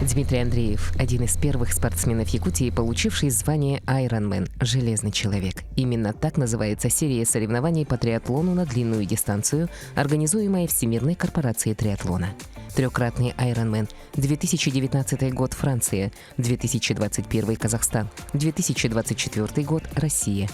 Дмитрий Андреев – один из первых спортсменов Якутии, получивший звание Ironman – «Железный человек». Именно так называется серия соревнований по триатлону на длинную дистанцию, организуемая Всемирной корпорацией триатлона. Трехкратный Ironman, 2019 год – Франция, 2021 – Казахстан, 2024 год – Россия.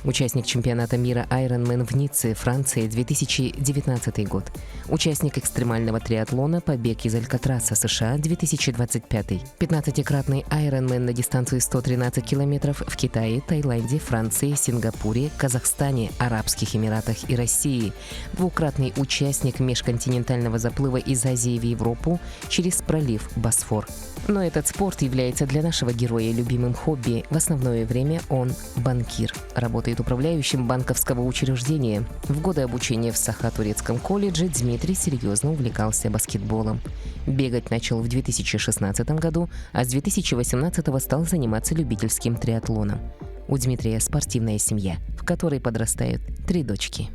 Участник чемпионата мира Ironman в Ницце, Франция, 2019 год. Участник экстремального триатлона «Побег из Алькатраса», США, 2025. 15-кратный Ironman на дистанции 113 километров в Китае, Таиланде, Франции, Сингапуре, Казахстане, Арабских Эмиратах и России. Двукратный участник межконтинентального заплыва из Азии в Европу через пролив Босфор. Но этот спорт является для нашего героя любимым хобби. В основное время он банкир. Работает управляющим банковского учреждения. В годы обучения в Саха-Турецком колледже Дмитрий серьезно увлекался баскетболом. Бегать начал в 2016 году, а с 2018 стал заниматься любительским триатлоном. У Дмитрия спортивная семья, в которой подрастают 3 дочки.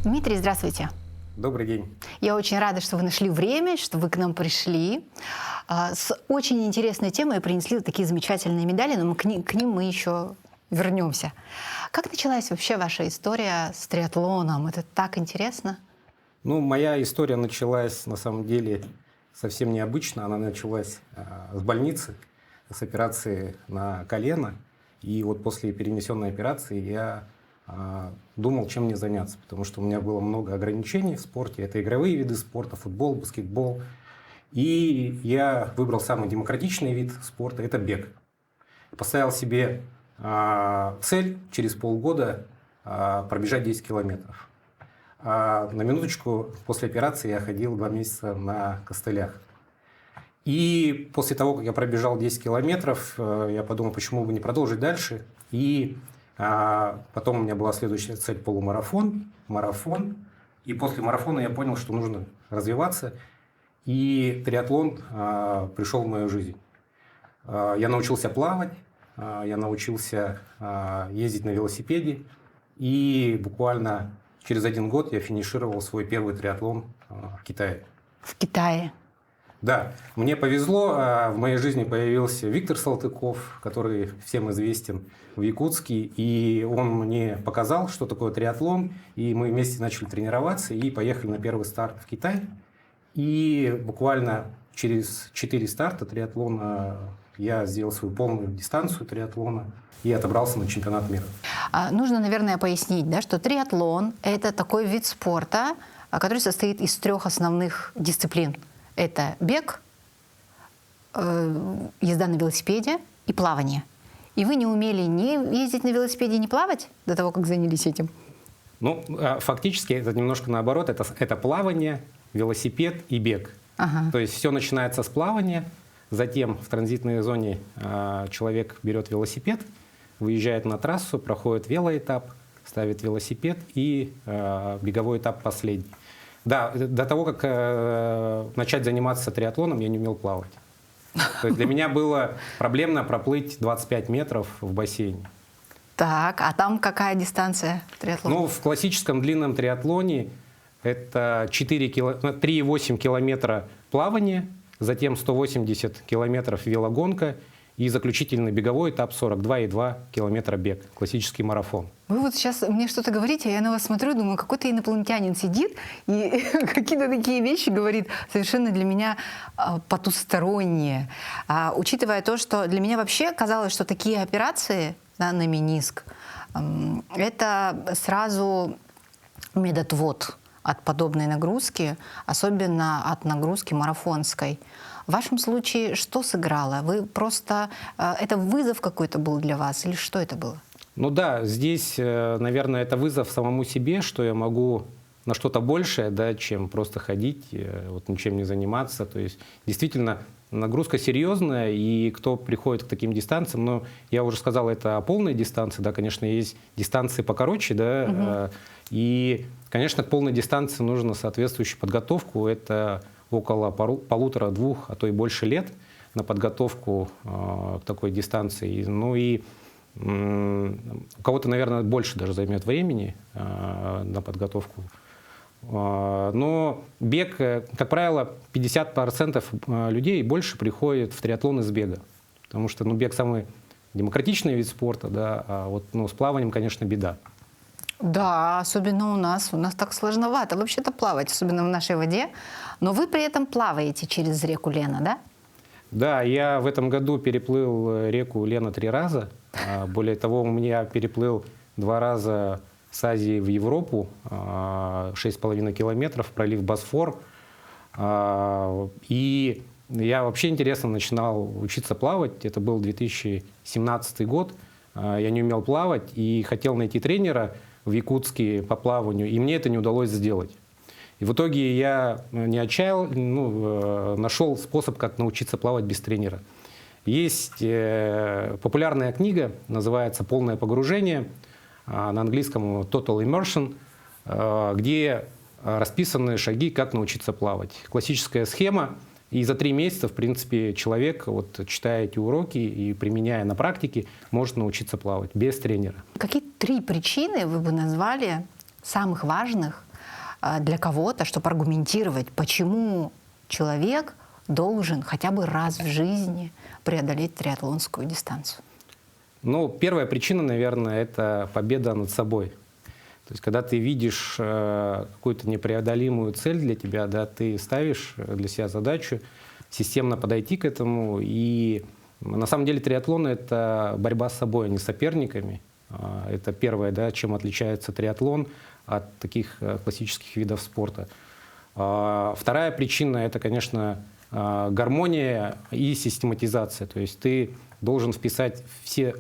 Дмитрий, здравствуйте. Добрый день. Я очень рада, что вы нашли время, что вы к нам пришли. С очень интересной темой принесли такие замечательные медали, но к ним мы еще вернемся. Как началась вообще ваша история с триатлоном? Это так интересно. Моя история началась, на самом деле, совсем необычно. Она началась с больницы, с операции на колено. И вот после перенесенной операции я думал, чем мне заняться, потому что у меня было много ограничений в спорте. Это игровые виды спорта, футбол, баскетбол. И я выбрал самый демократичный вид спорта – это бег. Поставил себе цель через полгода пробежать 10 километров. На минуточку, после операции я ходил 2 месяца на костылях. И после того, как я пробежал 10 километров, я подумал, почему бы не продолжить дальше. И потом у меня была следующая цель – полумарафон, марафон. И после марафона я понял, что нужно развиваться. И триатлон пришел в мою жизнь. Я научился плавать, я научился ездить на велосипеде. И буквально через 1 год я финишировал свой первый триатлон в Китае. В Китае? Да, мне повезло, в моей жизни появился Виктор Салтыков, который всем известен в Якутске, и он мне показал, что такое триатлон, и мы вместе начали тренироваться и поехали на первый старт в Китай. И буквально через 4 старта триатлона я сделал свою полную дистанцию триатлона и отобрался на чемпионат мира. Нужно, наверное, пояснить, что триатлон – это такой вид спорта, который состоит из 3 основных дисциплин. Это бег, езда на велосипеде и плавание. И вы не умели ни ездить на велосипеде, ни плавать до того, как занялись этим? Фактически это немножко наоборот. Это плавание, велосипед и бег. Ага. То есть все начинается с плавания, затем в транзитной зоне человек берет велосипед, выезжает на трассу, проходит велоэтап, ставит велосипед и беговой этап последний. Да, до того, как начать заниматься триатлоном, я не умел плавать. То есть для меня было проблемно проплыть 25 метров в бассейне. Так, а там какая дистанция триатлона? В классическом длинном триатлоне это 3,8 километра плавания, затем 180 километров велогонка и заключительный беговой этап 42,2 километра бег, классический марафон. Вы вот сейчас мне что-то говорите, а я на вас смотрю, думаю, какой-то инопланетянин сидит и какие-то такие вещи говорит совершенно для меня потусторонние. Учитывая то, что для меня вообще казалось, что такие операции на мениск – это сразу медотвод от подобной нагрузки, особенно от нагрузки марафонской. В вашем случае что сыграло? Вы просто... Это вызов какой-то был для вас или что это было? Здесь, наверное, это вызов самому себе, что я могу на что-то большее, чем просто ходить, ничем не заниматься. То есть действительно нагрузка серьезная, и кто приходит к таким дистанциям, я уже сказал, это полные дистанции, конечно, есть дистанции покороче, и, конечно, к полной дистанции нужно соответствующую подготовку. Это около 1,5-2, а то и больше лет на подготовку к такой дистанции. У кого-то, наверное, больше даже займет времени на подготовку Но бег, как правило, 50% людей больше приходит в триатлон из бега. Потому что бег самый демократичный вид спорта, да, а вот с плаванием, конечно, беда. Да, особенно у нас. У нас так сложновато вообще-то плавать, особенно в нашей воде. Но вы при этом плаваете через реку Лена, да? Да, я в этом году переплыл реку Лена 3 раза. Более того, у меня переплыл 2 раза с Азии в Европу, 6,5 километров, пролив Босфор. И я вообще интересно начинал учиться плавать. Это был 2017 год. Я не умел плавать и хотел найти тренера в Якутске по плаванию, и мне это не удалось сделать. И в итоге я не отчаял, нашел способ, как научиться плавать без тренера. Есть популярная книга, называется «Полное погружение», на английском «Total Immersion», где расписаны шаги, как научиться плавать. Классическая схема, и за 3 месяца, в принципе, человек, читая эти уроки и применяя на практике, может научиться плавать без тренера. Какие 3 причины вы бы назвали самых важных для кого-то, чтобы аргументировать, почему человек должен хотя бы раз в жизни преодолеть триатлонскую дистанцию? Первая причина, наверное, это победа над собой. То есть, когда ты видишь какую-то непреодолимую цель для тебя, да, ты ставишь для себя задачу системно подойти к этому. И на самом деле триатлон — это борьба с собой, а не с соперниками. Это первое, да, чем отличается триатлон от таких классических видов спорта. Вторая причина — это, конечно, гармония и систематизация. То есть ты должен вписать все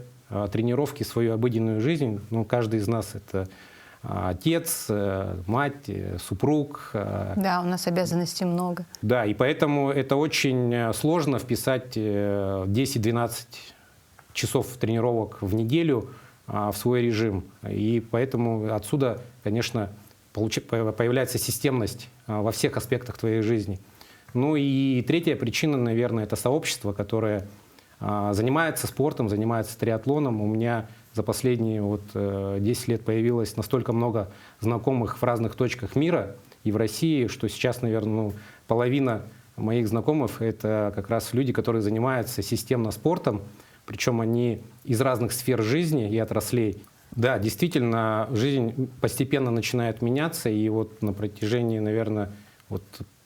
тренировки в свою обыденную жизнь. Каждый из нас — это отец, мать, супруг. Да, у нас обязанностей много. Да, и поэтому это очень сложно вписать 10-12 часов тренировок в неделю в свой режим. И поэтому отсюда, конечно, появляется системность во всех аспектах твоей жизни. И третья причина, наверное, это сообщество, которое занимается спортом, занимается триатлоном. У меня за последние 10 лет появилось настолько много знакомых в разных точках мира и в России, что сейчас, наверное, половина моих знакомых — это как раз люди, которые занимаются системно спортом, причем они из разных сфер жизни и отраслей. Да, действительно, жизнь постепенно начинает меняться, и на протяжении, наверное,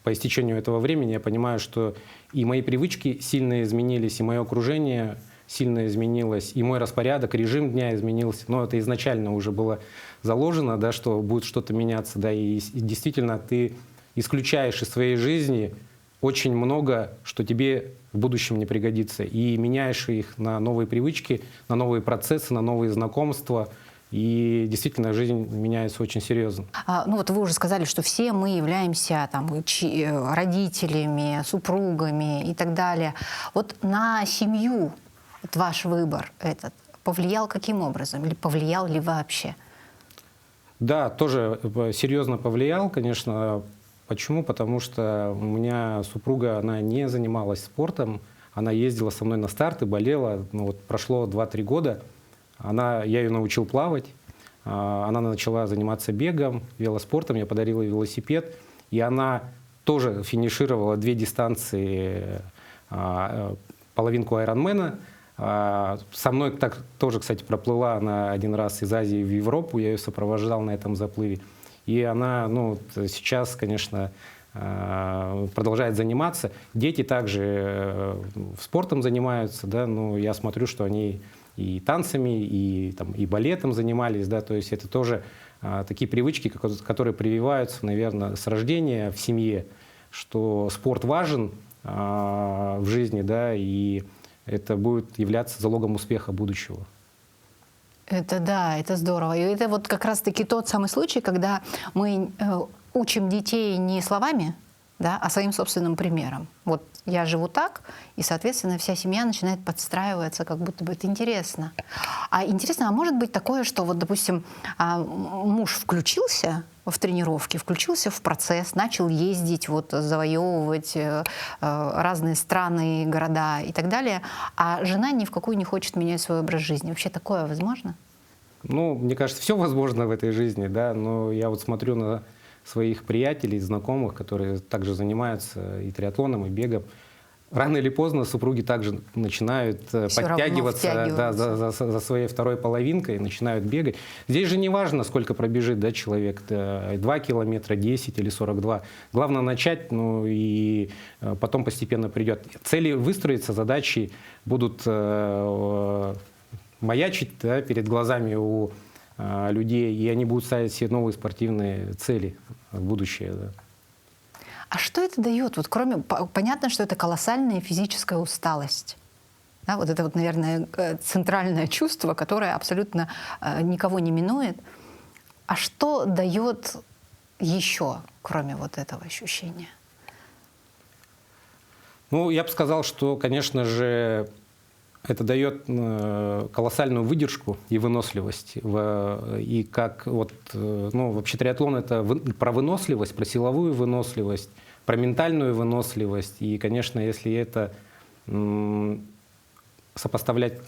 по истечению этого времени я понимаю, что и мои привычки сильно изменились, и мое окружение сильно изменилось, и мой распорядок, режим дня изменился. Но это изначально уже было заложено, да, что будет что-то меняться. Да, и действительно ты исключаешь из своей жизни очень много, что тебе в будущем не пригодится. И меняешь их на новые привычки, на новые процессы, на новые знакомства. И действительно, жизнь меняется очень серьезно. Вы уже сказали, что все мы являемся родителями, супругами и так далее. На семью ваш выбор этот повлиял каким образом? Или повлиял ли вообще? Да, тоже серьезно повлиял, конечно. Почему? Потому что у меня супруга, она не занималась спортом. Она ездила со мной на старты, болела. Прошло 2-3 года. Я ее научил плавать, она начала заниматься бегом, велоспортом, я подарил ей велосипед, и она тоже финишировала 2 дистанции, половинку Айронмена. Со мной тоже, кстати, проплыла она 1 раз из Азии в Европу, я ее сопровождал на этом заплыве. И она сейчас, конечно, продолжает заниматься. Дети также спортом занимаются, да, я смотрю, что они и танцами, и балетом занимались, да, то есть это тоже такие привычки, которые прививаются, наверное, с рождения в семье, что спорт важен в жизни, да, и это будет являться залогом успеха будущего. Это здорово. И это как раз-таки тот самый случай, когда мы учим детей не словами, да, а своим собственным примером. Я живу так, и, соответственно, вся семья начинает подстраиваться, как будто бы это интересно. А может быть такое, что, допустим, муж включился в тренировки, включился в процесс, начал ездить, завоевывать разные страны, города и так далее, а жена ни в какую не хочет менять свой образ жизни. Вообще такое возможно? Мне кажется, все возможно в этой жизни, да, но я смотрю на своих приятелей, знакомых, которые также занимаются и триатлоном, и бегом. Рано или поздно супруги также начинают подтягиваться, да, за своей второй половинкой, начинают бегать. Здесь же не важно, сколько пробежит, да, человек, 2 километра, 10 или 42. Главное начать, ну и потом постепенно придет. Цели выстроятся, задачи будут маячить, да, перед глазами у людей, и они будут ставить себе новые спортивные цели в будущее. Да. А что это дает? Вот кроме, понятно, что это колоссальная физическая усталость. Да, вот это вот, наверное, центральное чувство, которое абсолютно никого не минует. А что дает еще, кроме вот этого ощущения? Ну, я бы сказал, что, конечно же, это дает колоссальную выдержку и выносливость. И как вот, ну, вообще триатлон — это про выносливость, про силовую выносливость, про ментальную выносливость. И, конечно, если это сопоставлять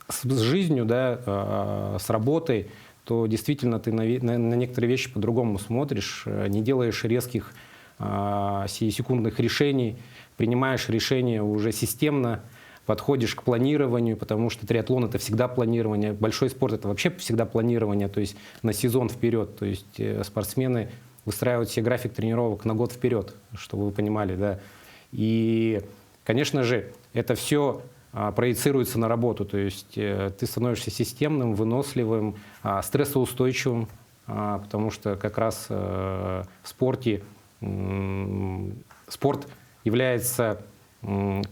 с жизнью, да, с работой, то действительно ты на некоторые вещи по-другому смотришь, не делаешь резких сиюсекундных решений, принимаешь решения уже системно, подходишь к планированию, потому что триатлон — это всегда планирование, большой спорт — это вообще всегда планирование, то есть на сезон вперед. То есть спортсмены выстраивают себе график тренировок на год вперед, чтобы вы понимали, да. И, конечно же, это все проецируется на работу, то есть ты становишься системным, выносливым, стрессоустойчивым, потому что как раз в спорте спорт является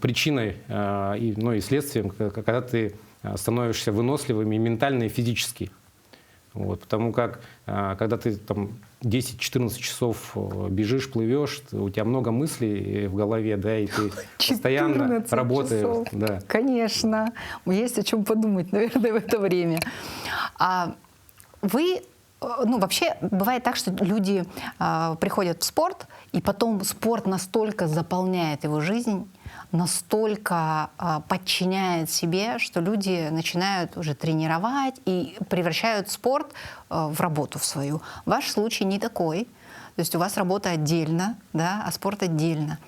причиной, ну и следствием, когда ты становишься выносливым и ментально, и физически. Вот, потому как, когда ты там 10-14 часов бежишь, плывешь, у тебя много мыслей в голове, да, и ты постоянно работаешь. Да. Конечно, есть о чем подумать, наверное, в это время. А вы, ну, вообще бывает так, что люди приходят в спорт, и потом спорт настолько заполняет его жизнь, настолько подчиняет себе, что люди начинают уже тренировать и превращают спорт в работу в свою. Ваш случай не такой. То есть у вас работа отдельно, да, а спорт отдельно.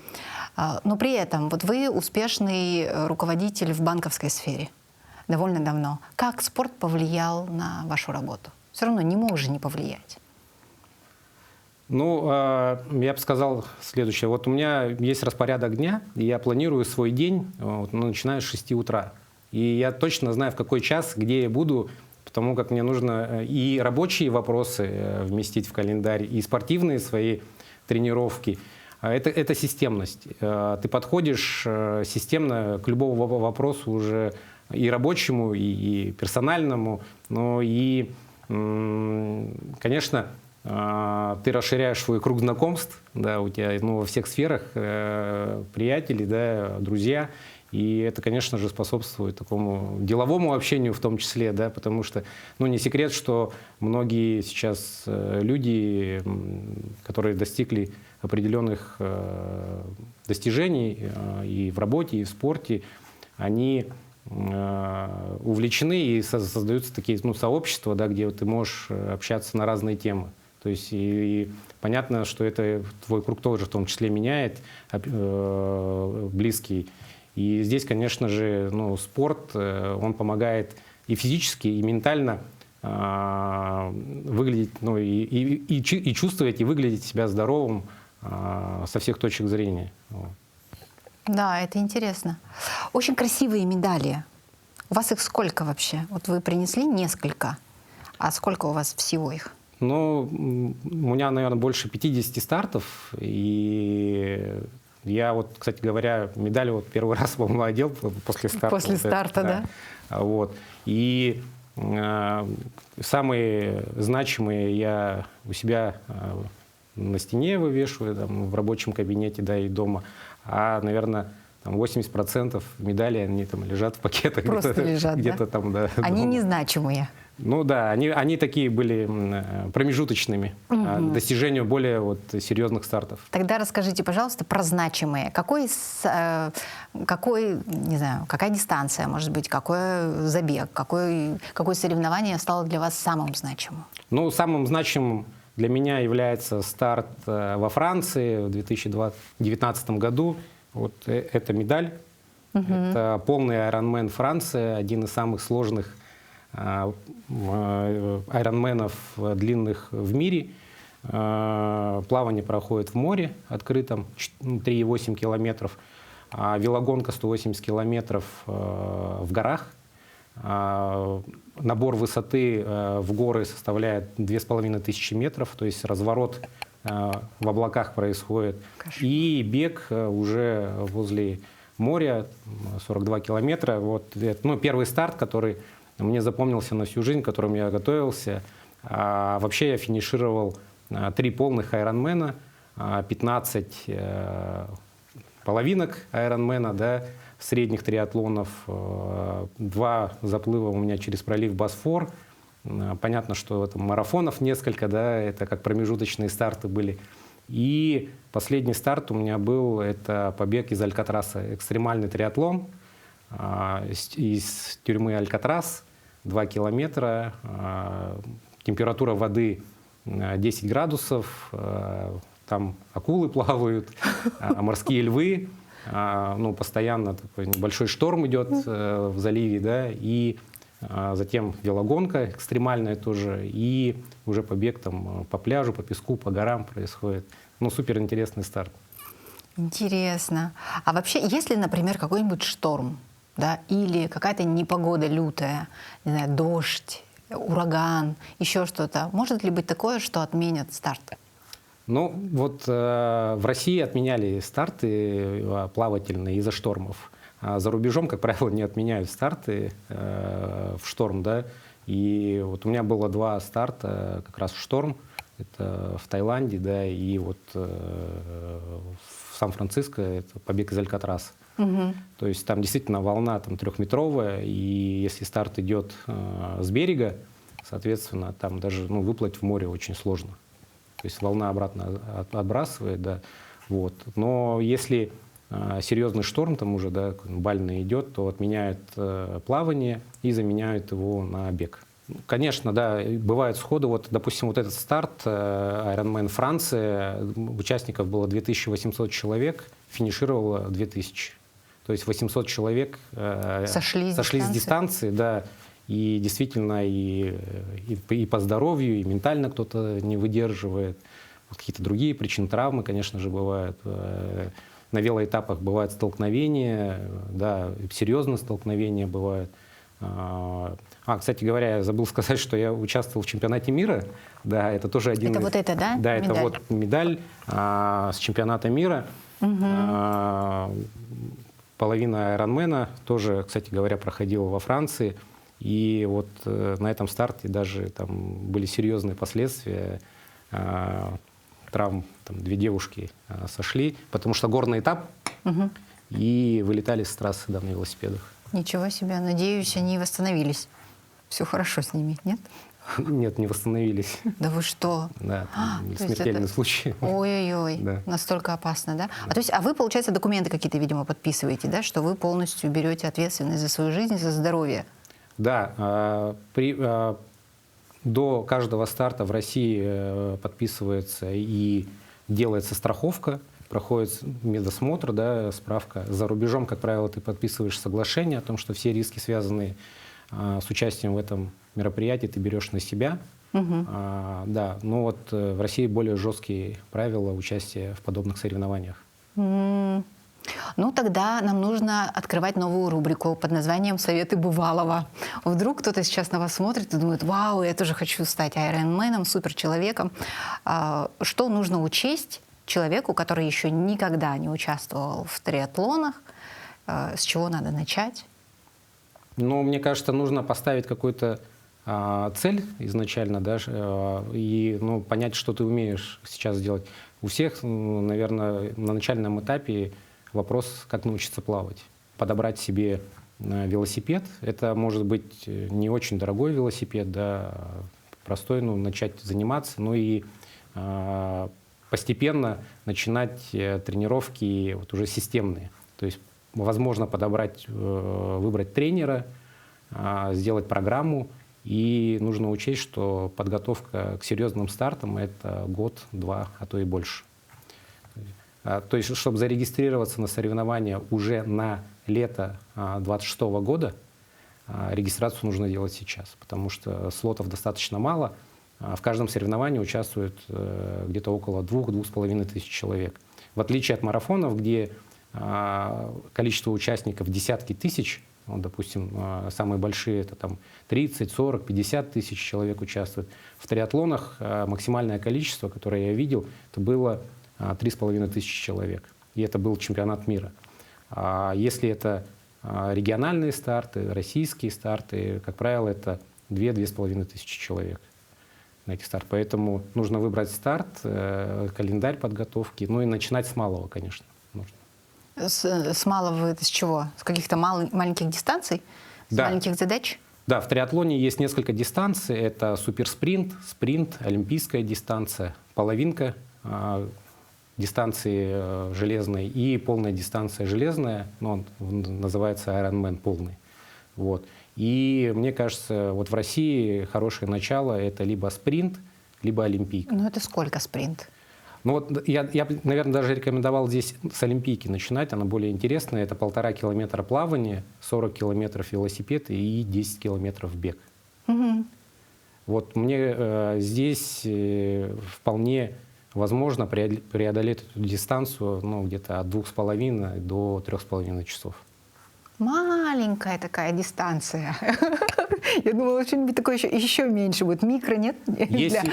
Но при этом вот вы успешный руководитель в банковской сфере довольно давно. Как спорт повлиял на вашу работу? Все равно не мог же не повлиять. Ну, я бы сказал следующее. Вот у меня есть распорядок дня, и я планирую свой день, вот, начиная с 6 утра. И я точно знаю, в какой час, где я буду, потому как мне нужно и рабочие вопросы вместить в календарь, и спортивные свои тренировки. Это системность. Ты подходишь системно к любому вопросу уже и рабочему, и персональному, но и, конечно, ты расширяешь свой круг знакомств, да, у тебя, ну, во всех сферах приятели, да, друзья, и это, конечно же, способствует такому деловому общению в том числе, да, потому что, ну, не секрет, что многие сейчас люди, которые достигли определенных достижений и в работе, и в спорте, они увлечены, и создаются такие, ну, сообщества, да, где ты можешь общаться на разные темы. То есть и понятно, что это твой круг тоже в том числе меняет, близкий. И здесь, конечно же, ну, спорт, он помогает и физически, и ментально выглядеть, ну, и чувствовать, и выглядеть себя здоровым со всех точек зрения. Да, это интересно. Очень красивые медали. У вас их сколько вообще? Вот вы принесли несколько, а сколько у вас всего их? Ну, у меня, наверное, больше 50 стартов, и я вот, кстати говоря, медаль вот первый раз, по-моему, одел после старта. После старта, да. Вот. И самые значимые я у себя на стене вывешиваю, там, в рабочем кабинете, да, и дома, а, наверное, 80% медалей, они там лежат в пакетах. Просто лежат, где-то там, да. Они незначимые. Ну да, они такие были промежуточными к достижению более вот серьезных стартов. Тогда расскажите, пожалуйста, про значимые. Какая дистанция, может быть, какой забег, какое соревнование стало для вас самым значимым? Ну, самым значимым, для меня является старт во Франции в 2019 году. Вот эта медаль. Это полный Ironman Франция, один из самых сложных айронменов длинных в мире. Плавание проходит в море открытом, 3,8 километров. Велогонка 180 километров в горах. Набор высоты в горы составляет 2500 метров, то есть разворот в облаках происходит. И бег уже возле моря, 42 километра. Вот, первый старт, который мне запомнился на всю жизнь, к которому я готовился. Вообще я финишировал 3 полных айронмена, 15 половинок айронмена, да, средних триатлонов, 2 заплыва у меня через пролив Босфор. Понятно, что это марафонов несколько, да, это как промежуточные старты были. И последний старт у меня был, это побег из Алькатраса, экстремальный триатлон из тюрьмы Алькатрас, 2 километра, температура воды 10 градусов, там акулы плавают, морские львы, постоянно такой небольшой шторм идет в заливе, да, и затем велогонка экстремальная тоже, и уже побег там по пляжу, по песку, по горам происходит. Супер интересный старт. Интересно. А вообще, если, например, какой-нибудь шторм, да, или какая-то непогода лютая, не знаю, дождь, ураган, еще что-то, может ли быть такое, что отменят старт? В России отменяли старты плавательные из-за штормов. А за рубежом, как правило, не отменяют старты в шторм, да. И вот у меня было 2 старта как раз в шторм. Это в Таиланде, да, и вот в Сан-Франциско это побег из Алькатраса. То есть там действительно волна там 3-метровая, и если старт идет с берега, соответственно, там даже выплыть в море очень сложно. То есть волна обратно отбрасывает, да. Вот. Но если серьезный шторм там уже, да, бальный идет, то отменяют плавание и заменяют его на бег. Конечно, да, бывают сходы. Вот, допустим, вот этот старт Ironman Франция, участников было 2800 человек, финишировало 2000. То есть 800 человек сошли с дистанции, да. И действительно и по здоровью, и ментально кто-то не выдерживает. Вот какие-то другие причины, травмы, конечно же, бывают. На велоэтапах бывают столкновения, да, серьезные столкновения бывают. Кстати говоря, я забыл сказать, что я участвовал в чемпионате мира. Да, это тоже один. Это вот это, да? Да, медаль. это вот медаль с чемпионата мира. Половина айронмена тоже, кстати говоря, проходила во Франции. И вот на этом старте даже там были серьезные последствия. Травм, там 2 девушки сошли, потому что горный этап, и вылетали с трассы, да, на велосипедах. Ничего себе. Надеюсь, они восстановились. Все хорошо с ними, нет? Нет, не восстановились. Да вы что? Да, смертельный случай. Ой-ой-ой, Да. Настолько опасно, да? А вы, получается, документы какие-то, видимо, подписываете, да, что вы полностью берете ответственность за свою жизнь, за здоровье? Да, до каждого старта в России подписывается и делается страховка, проходит медосмотр, да, справка. За рубежом, как правило, ты подписываешь соглашение о том, что все риски, связанные с участием в этом мероприятии, ты берешь на себя. Да, но вот в России более жесткие правила участия в подобных соревнованиях. Тогда нам нужно открывать новую рубрику под названием «Советы бывалого». Вдруг кто-то сейчас на вас смотрит и думает: «Вау, я тоже хочу стать айронменом, суперчеловеком». Что нужно учесть человеку, который еще никогда не участвовал в триатлонах? С чего надо начать? Мне кажется, нужно поставить какую-то цель изначально, да, и понять, что ты умеешь сейчас делать. У всех, наверное, на начальном этапе вопрос, как научиться плавать. Подобрать себе велосипед. Это может быть не очень дорогой велосипед, да, простой, начать заниматься, и постепенно начинать тренировки вот уже системные. То есть, возможно, выбрать тренера, сделать программу И нужно учесть, что подготовка к серьезным стартам – это год-два, а то и больше. То есть, чтобы зарегистрироваться на соревнования уже на лето 2026 года, регистрацию нужно делать сейчас, потому что слотов достаточно мало. В каждом соревновании участвует где-то около 2-2,5 тысяч человек. В отличие от марафонов, где количество участников десятки тысяч, ну, допустим, самые большие это там 30, 40, 50 тысяч человек участвуют. В триатлонах максимальное количество, которое я видел, это было 3,5 тысячи человек. И это был чемпионат мира. А если это региональные старты, российские старты, как правило, это 2-2,5 тысячи человек на этих стартах. Поэтому нужно выбрать старт, календарь подготовки, ну и начинать с малого, конечно, нужно. С малого это с чего? С каких-то маленьких дистанций? С маленьких задач? Да, в триатлоне есть несколько дистанций. Это суперспринт, спринт, олимпийская дистанция, половинка дистанции железной и полная дистанция железная, ну, он называется Ironman полный. Вот. И мне кажется, вот в России хорошее начало – это либо спринт, либо олимпийка. Ну это сколько спринт? Ну вот я, наверное, даже рекомендовал здесь с олимпийки начинать, она более интересная. Это 1,5 километра плавания, 40 километров велосипед и 10 километров бег. Угу. Вот мне здесь вполне возможно преодолеть эту дистанцию, ну, где-то от 2,5 до 3,5 часов. Маленькая такая дистанция. Я думала, что-нибудь такое еще меньше будет. Микро, нет?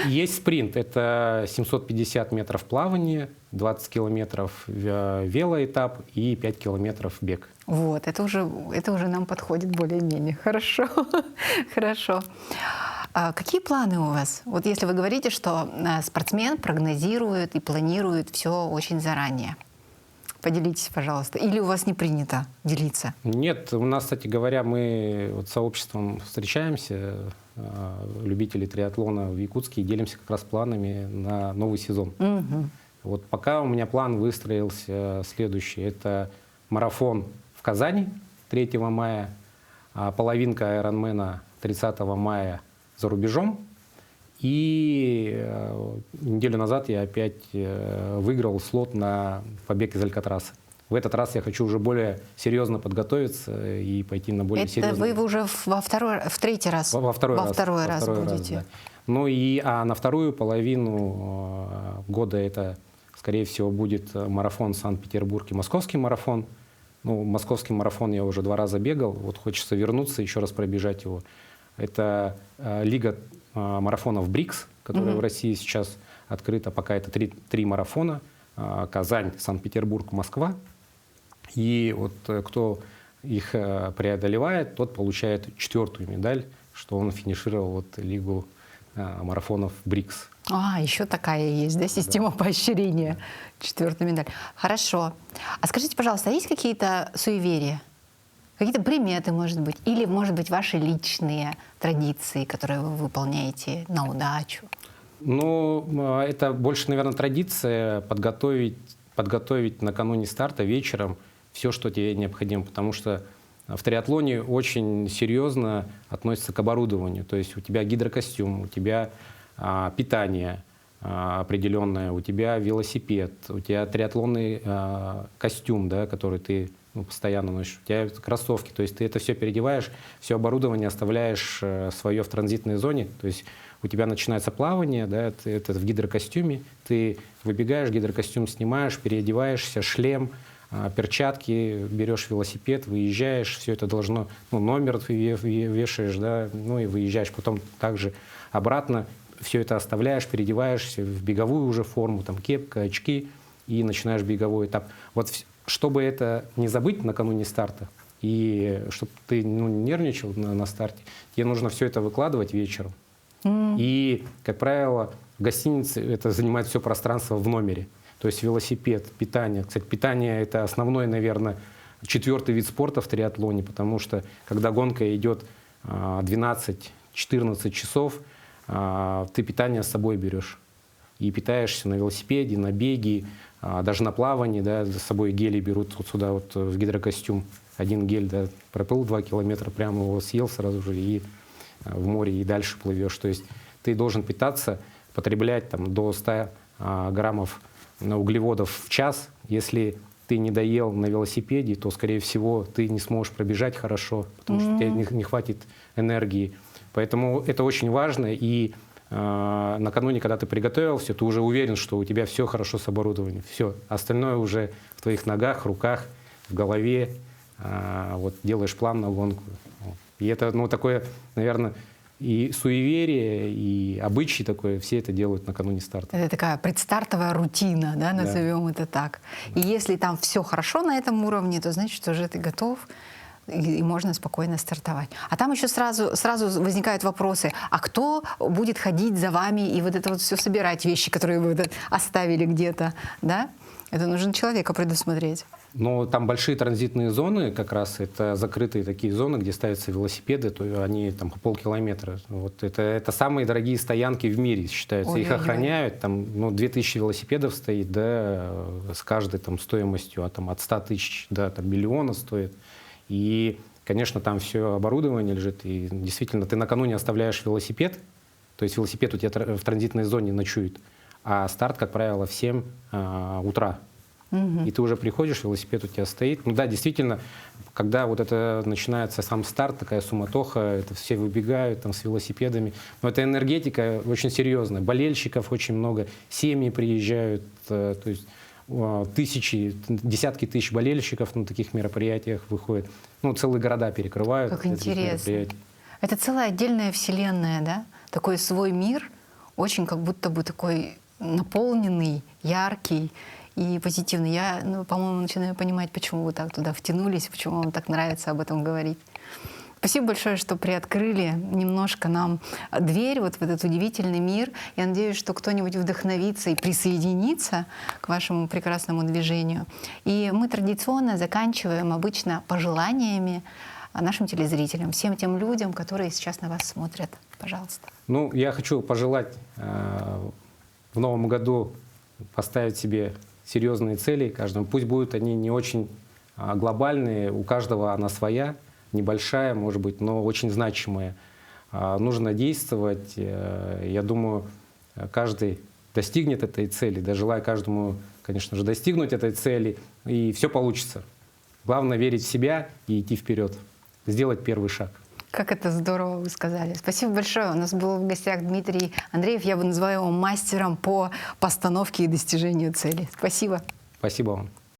Есть спринт. Это 750 метров плавания, 20 километров велоэтап и 5 километров бег. Вот, это уже нам подходит более-менее. Хорошо, хорошо. А какие планы у вас? Вот если вы говорите, что спортсмен прогнозирует и планирует все очень заранее. Поделитесь, пожалуйста. Или у вас не принято делиться? Нет, у нас, кстати говоря, мы вот сообществом встречаемся, любители триатлона в Якутске, и делимся как раз планами на новый сезон. Угу. Вот пока у меня план выстроился следующий. Это марафон в Казани 3 мая, половинка Айронмена 30 мая за рубежом. И неделю назад я опять выиграл слот на побег из Алькатраса. В этот раз я хочу уже более серьезно подготовиться и пойти на более серьезный... Это вы уже в третий раз? Во второй раз будете? Да. Ну и на вторую половину года это, скорее всего, будет марафон Санкт-Петербург и московский марафон. Ну, московский марафон я уже 2 раза бегал, вот хочется вернуться, еще раз пробежать его. Это лига марафонов БРИКС, которая в России сейчас открыта. Пока это 3 марафона. Казань, Санкт-Петербург, Москва. И вот кто их преодолевает, тот получает 4-ю медаль, что он финишировал вот лигу марафонов БРИКС. Еще такая есть, да, система поощрения. 4-я медаль. Хорошо. А скажите, пожалуйста, есть какие-то суеверия? Какие-то приметы, может быть? Или, может быть, ваши личные традиции, которые вы выполняете на удачу? Ну, это больше, наверное, традиция подготовить накануне старта вечером все, что тебе необходимо. Потому что в триатлоне очень серьезно относятся к оборудованию. То есть у тебя гидрокостюм, у тебя питание определенное, у тебя велосипед, у тебя триатлонный костюм, да, который ты постоянно носишь, у тебя кроссовки, то есть ты это все переодеваешь, все оборудование оставляешь свое в транзитной зоне, то есть у тебя начинается плавание, да, это в гидрокостюме, ты выбегаешь, гидрокостюм снимаешь, переодеваешься, шлем, перчатки, берешь велосипед, выезжаешь, все это должно, ну, номер вешаешь, да, ну и выезжаешь, потом также обратно все это оставляешь, переодеваешься в беговую уже форму, там кепка, очки, и начинаешь беговой этап. Вот чтобы это не забыть накануне старта, и чтобы ты не нервничал на старте, тебе нужно все это выкладывать вечером. И, как правило, в гостинице это занимает все пространство в номере. То есть велосипед, питание. Кстати, питание – это основной, наверное, 4-й вид спорта в триатлоне, потому что, когда гонка идет 12-14 часов, ты питание с собой берешь. И питаешься на велосипеде, на беге, даже на плавании, да, с собой гели берут вот сюда вот в гидрокостюм. Один гель, да, проплыл 2 километра, прямо его съел сразу же и в море и дальше плывешь. То есть ты должен питаться, потреблять там, до 100 граммов углеводов в час. Если ты не доел на велосипеде, то, скорее всего, ты не сможешь пробежать хорошо, потому что у тебя не хватит энергии. Поэтому это очень важно. И накануне, когда ты приготовился, ты уже уверен, что у тебя все хорошо с оборудованием. Все. Остальное уже в твоих ногах, руках, в голове. Вот делаешь план на гонку. И это, ну, такое, наверное, и суеверие, и обычай такой, все это делают накануне старта. Это такая предстартовая рутина, да, назовем это так. И если там все хорошо на этом уровне, то значит, уже ты готов, и можно спокойно стартовать. А там еще сразу возникают вопросы, а кто будет ходить за вами и вот это вот все собирать, вещи, которые вы оставили где-то, да? Это нужно человека предусмотреть. Но там большие транзитные зоны, как раз это закрытые такие зоны, где ставятся велосипеды, то они там по полкилометра. Вот это самые дорогие стоянки в мире считаются. Ой, их охраняют, там, ну, 2000 велосипедов стоит, да, с каждой там стоимостью от 100 тысяч до миллиона стоит. И, конечно, там все оборудование лежит, и действительно ты накануне оставляешь велосипед, то есть велосипед у тебя в транзитной зоне ночует, а старт, как правило, в 7 утра. И ты уже приходишь, велосипед у тебя стоит. Ну да, действительно, когда вот это начинается сам старт, такая суматоха, это все выбегают там с велосипедами. Но эта энергетика очень серьезная. Болельщиков очень много, семьи приезжают, то есть тысячи, десятки тысяч болельщиков на таких мероприятиях выходят. Ну, целые города перекрывают. Как интересно. Это целая отдельная вселенная, да? Такой свой мир, очень как будто бы такой наполненный, яркий и позитивный. Я, по-моему, начинаю понимать, почему вы так туда втянулись, почему вам так нравится об этом говорить. Спасибо большое, что приоткрыли немножко нам дверь вот в этот удивительный мир. Я надеюсь, что кто-нибудь вдохновится и присоединится к вашему прекрасному движению. И мы традиционно заканчиваем обычно пожеланиями нашим телезрителям, всем тем людям, которые сейчас на вас смотрят. Пожалуйста. Ну, я хочу пожелать в новом году поставить себе серьезные цели каждому. Пусть будут они не очень глобальные, у каждого она своя, небольшая, может быть, но очень значимая. Нужно действовать. Я думаю, каждый достигнет этой цели. Да, желаю каждому, конечно же, достигнуть этой цели, и все получится. Главное верить в себя и идти вперед, сделать первый шаг. Как это здорово вы сказали. Спасибо большое. У нас был в гостях Дмитрий Андреев. Я бы называю его мастером по постановке и достижению цели. Спасибо. Спасибо вам.